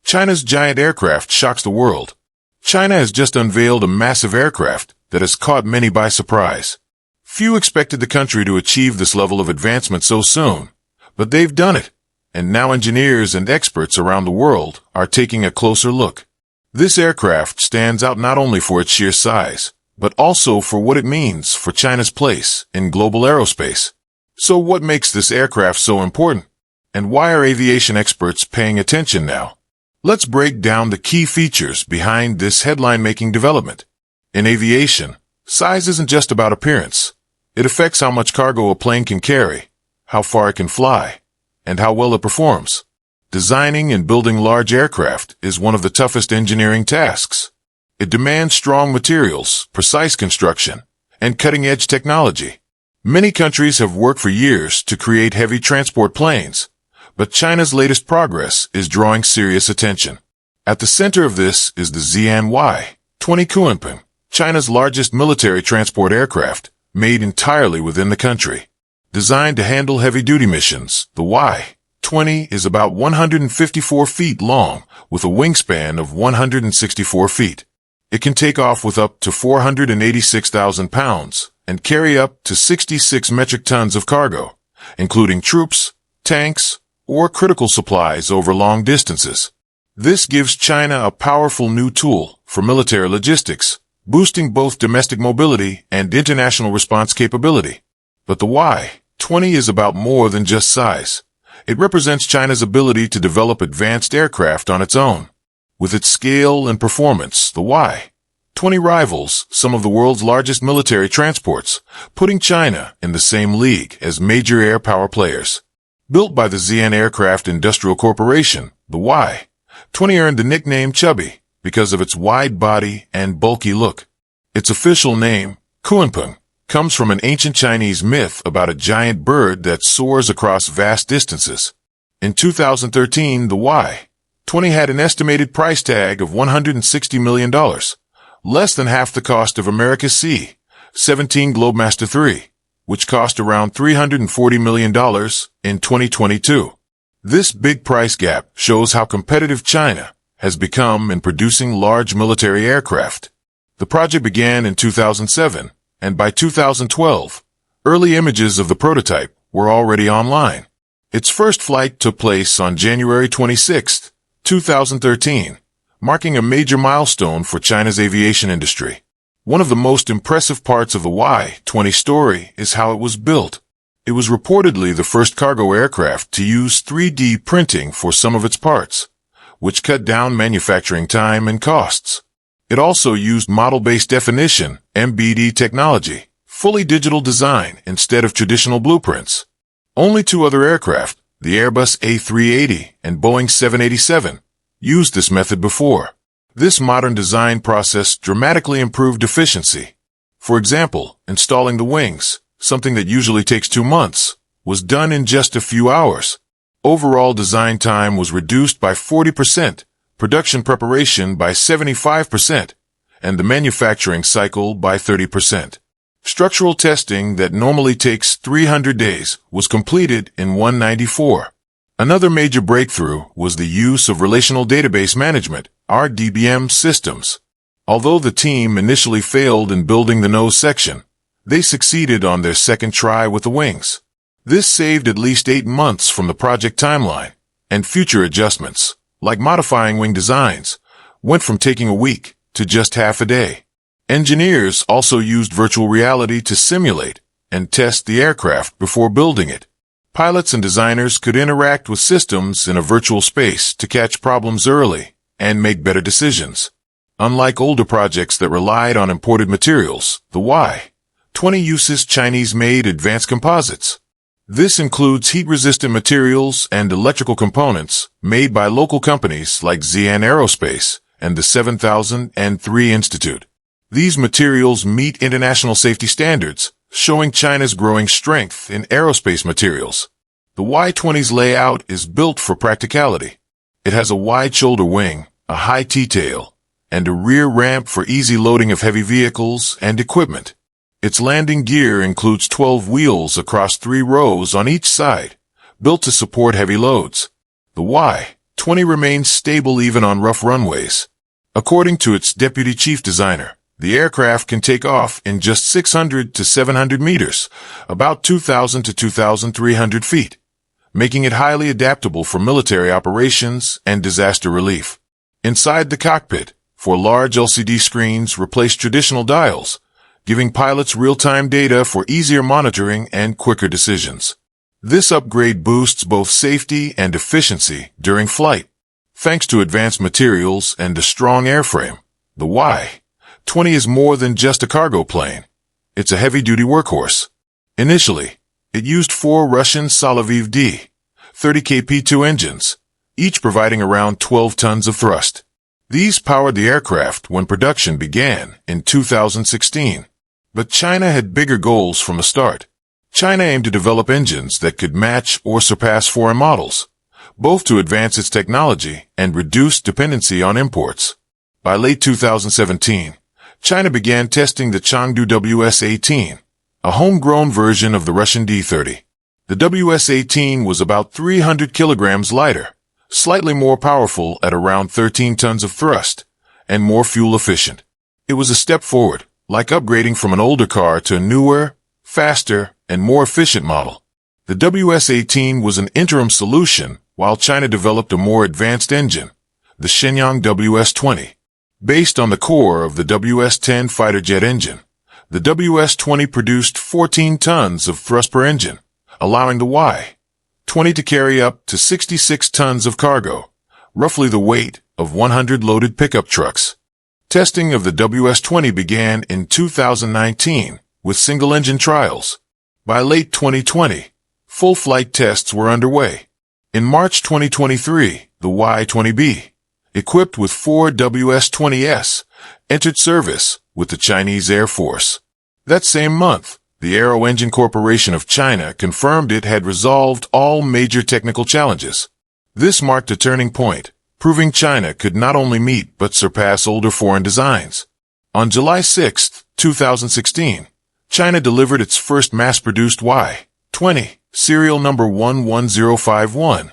China's giant aircraft shocks the world. China has just unveiled a massive aircraft that has caught many by surprise. Few expected the country to achieve this level of advancement so soon, but they've done it, and now engineers and experts around the world are taking a closer look. This aircraft stands out not only for its sheer size, but also for what it means for China's place in global aerospace. So what makes this aircraft so important? And why are aviation experts paying attention now? Let's break down the key features behind this headline-making development. In aviation, size isn't just about appearance. It affects how much cargo a plane can carry, how far it can fly, and how well it performs. Designing and building large aircraft is one of the toughest engineering tasks. It demands strong materials, precise construction, and cutting-edge technology. Many countries have worked for years to create heavy transport planes, but China's latest progress is drawing serious attention. At the center of this is the Xi'an Y-20 Kunpeng, China's largest military transport aircraft, made entirely within the country. Designed to handle heavy-duty missions, the Y-20 is about 154 feet long, with a wingspan of 164 feet. It can take off with up to 486,000 pounds and carry up to 66 metric tons of cargo, including troops, tanks, or critical supplies over long distances. This gives China a powerful new tool for military logistics, boosting both domestic mobility and international response capability. But the Y-20 is about more than just size. It represents China's ability to develop advanced aircraft on its own. With its scale and performance, the Y-20 rivals some of the world's largest military transports, putting China in the same league as major air power players. Built by the Xi'an Aircraft Industrial Corporation, the Y-20 earned the nickname Chubby because of its wide body and bulky look. Its official name, Kunpeng, comes from an ancient Chinese myth about a giant bird that soars across vast distances. In 2013, the Y-20 had an estimated price tag of $160 million, less than half the cost of America's C-17 Globemaster III, which cost around $340 million in 2022. This big price gap shows how competitive China has become in producing large military aircraft. The project began in 2007, and by 2012, early images of the prototype were already online. Its first flight took place on January 26, 2013, marking a major milestone for China's aviation industry. One of the most impressive parts of the Y-20 story is how it was built. It was reportedly the first cargo aircraft to use 3D printing for some of its parts, which cut down manufacturing time and costs. It also used model-based definition, MBD technology, fully digital design instead of traditional blueprints. Only two other aircraft, the Airbus A380 and Boeing 787, used this method before. This modern design process dramatically improved efficiency. For example, installing the wings, something that usually takes 2 months, was done in just a few hours. Overall design time was reduced by 40%, production preparation by 75%, and the manufacturing cycle by 30%. Structural testing that normally takes 300 days was completed in 194. Another major breakthrough was the use of relational database management, RDBM systems. Although the team initially failed in building the nose section, they succeeded on their second try with the wings. This saved at least 8 months from the project timeline, and future adjustments, like modifying wing designs, went from taking a week to just half a day. Engineers also used virtual reality to simulate and test the aircraft before building it. Pilots and designers could interact with systems in a virtual space to catch problems early and make better decisions. Unlike older projects that relied on imported materials, the Y-20 uses Chinese-made advanced composites. This includes heat-resistant materials and electrical components made by local companies like Xi'an Aerospace and the 7003 Institute. These materials meet international safety standards, showing China's growing strength in aerospace materials. The Y-20's layout is built for practicality. It has a wide shoulder wing, a high T-tail, and a rear ramp for easy loading of heavy vehicles and equipment. Its landing gear includes 12 wheels across 3 rows on each side, built to support heavy loads. The Y-20 remains stable even on rough runways. According to its deputy chief designer, the aircraft can take off in just 600 to 700 meters, about 2,000 to 2,300 feet, making it highly adaptable for military operations and disaster relief. Inside the cockpit, four large LCD screens replace traditional dials, giving pilots real-time data for easier monitoring and quicker decisions. This upgrade boosts both safety and efficiency during flight. Thanks to advanced materials and a strong airframe, the Y-20 is more than just a cargo plane. It's a heavy-duty workhorse. Initially, it used four Russian Soloviev D-30K-P2 engines, each providing around 12 tons of thrust. These powered the aircraft when production began in 2016. But China had bigger goals from the start. China aimed to develop engines that could match or surpass foreign models, both to advance its technology and reduce dependency on imports. By late 2017, China began testing the Chengdu WS-18, a homegrown version of the Russian D-30. The WS-18 was about 300 kilograms lighter, slightly more powerful at around 13 tons of thrust, and more fuel efficient. It was a step forward, like upgrading from an older car to a newer, faster, and more efficient model. The WS-18 was an interim solution while China developed a more advanced engine, the Shenyang WS-20. Based on the core of the WS-10 fighter jet engine, the WS-20 produced 14 tons of thrust per engine, allowing the Y-20 to carry up to 66 tons of cargo, roughly the weight of 100 loaded pickup trucks. Testing of the WS-20 began in 2019 with single-engine trials. By late 2020, full flight tests were underway. In March 2023, the Y-20B, equipped with four WS-20S, entered service with the Chinese Air Force. That same month, the Aero Engine Corporation of China confirmed it had resolved all major technical challenges. This marked a turning point, proving China could not only meet but surpass older foreign designs. On July 6, 2016, China delivered its first mass-produced Y-20, serial number 11051,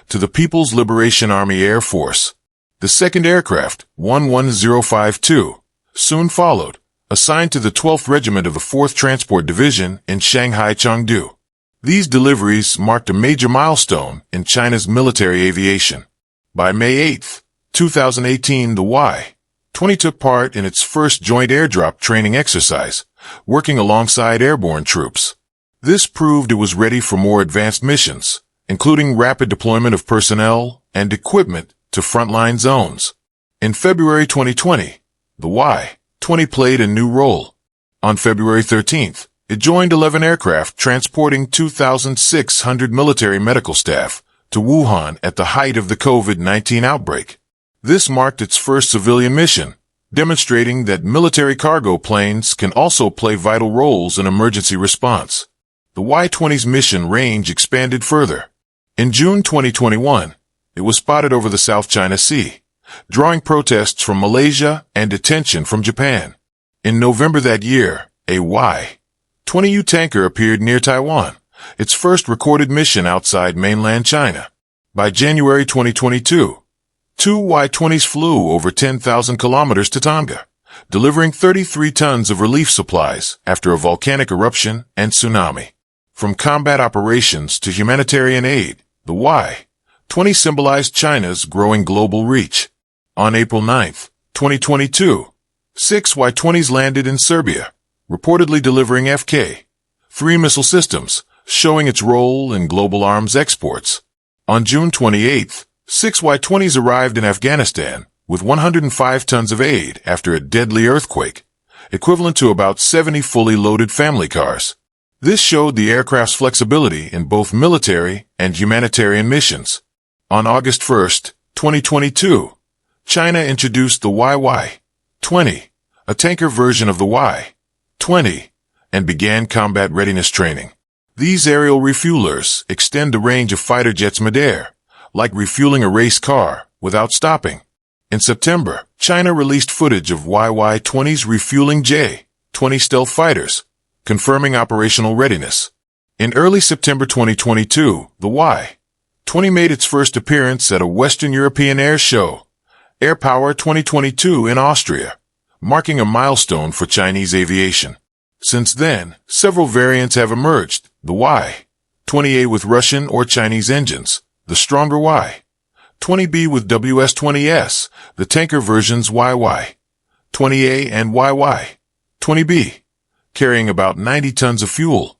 to the People's Liberation Army Air Force. The second aircraft, 11052, soon followed, assigned to the 12th Regiment of the 4th Transport Division in Shanghai, Chengdu. These deliveries marked a major milestone in China's military aviation. By May 8, 2018, the Y-20 took part in its first joint airdrop training exercise, working alongside airborne troops. This proved it was ready for more advanced missions, including rapid deployment of personnel and equipment to frontline zones. In February 2020, the Y-20 played a new role. On February 13th, it joined 11 aircraft transporting 2,600 military medical staff to Wuhan at the height of the COVID-19 outbreak. This marked its first civilian mission, demonstrating that military cargo planes can also play vital roles in emergency response. The Y-20's mission range expanded further. In June 2021, it was spotted over the South China Sea, drawing protests from Malaysia and attention from Japan. In November that year, a Y-20U tanker appeared near Taiwan, its first recorded mission outside mainland China. By January 2022, two Y-20s flew over 10,000 kilometers to Tonga, delivering 33 tons of relief supplies after a volcanic eruption and tsunami. From combat operations to humanitarian aid, the Y-20 symbolized China's growing global reach. On April 9, 2022, 6 Y-20s landed in Serbia, reportedly delivering Fk-3 missile systems, showing its role in global arms exports. On June 28, 6 Y-20s arrived in Afghanistan with 105 tons of aid after a deadly earthquake, equivalent to about 70 fully loaded family cars. This showed the aircraft's flexibility in both military and humanitarian missions. On August 1, 2022, China introduced the Y-20, a tanker version of the Y-20, and began combat readiness training. These aerial refuelers extend the range of fighter jets midair, like refueling a race car without stopping. In September, China released footage of Y-20's refueling J-20 stealth fighters, confirming operational readiness. In early September 2022, the 20 made its first appearance at a Western European air show, Air Power 2022 in Austria, marking a milestone for Chinese aviation. Since then, several variants have emerged: the Y-20A with Russian or Chinese engines, the stronger Y-20B with WS-20S, the tanker versions YY-20A and YY-20B, carrying about 90 tons of fuel,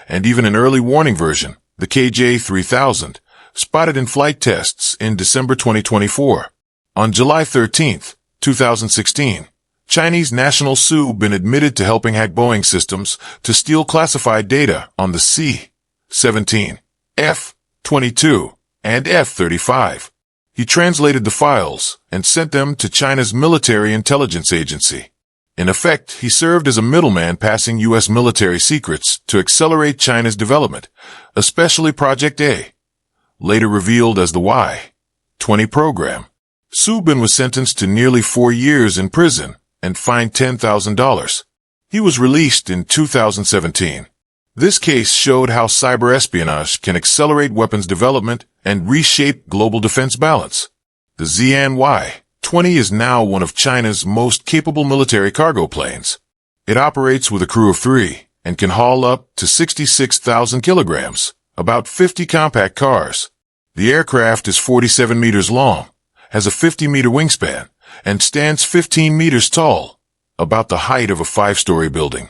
and even an early warning version, the KJ-3000, spotted in flight tests in December 2024. On July 13, 2016, Chinese national Su Bin admitted to helping hack Boeing systems to steal classified data on the C-17, F-22, and F-35. He translated the files and sent them to China's military intelligence agency. In effect, he served as a middleman passing U.S. military secrets to accelerate China's development, especially Project A, later revealed as the Y-20 program. Su Bin was sentenced to nearly 4 years in prison and fined $10,000. He was released in 2017. This case showed how cyber espionage can accelerate weapons development and reshape global defense balance. The Xi'an Y-20 is now one of China's most capable military cargo planes. It operates with a crew of 3 and can haul up to 66,000 kilograms, about 50 compact cars. The aircraft is 47 meters long, has a 50-meter wingspan, and stands 15 meters tall, about the height of a 5-story building.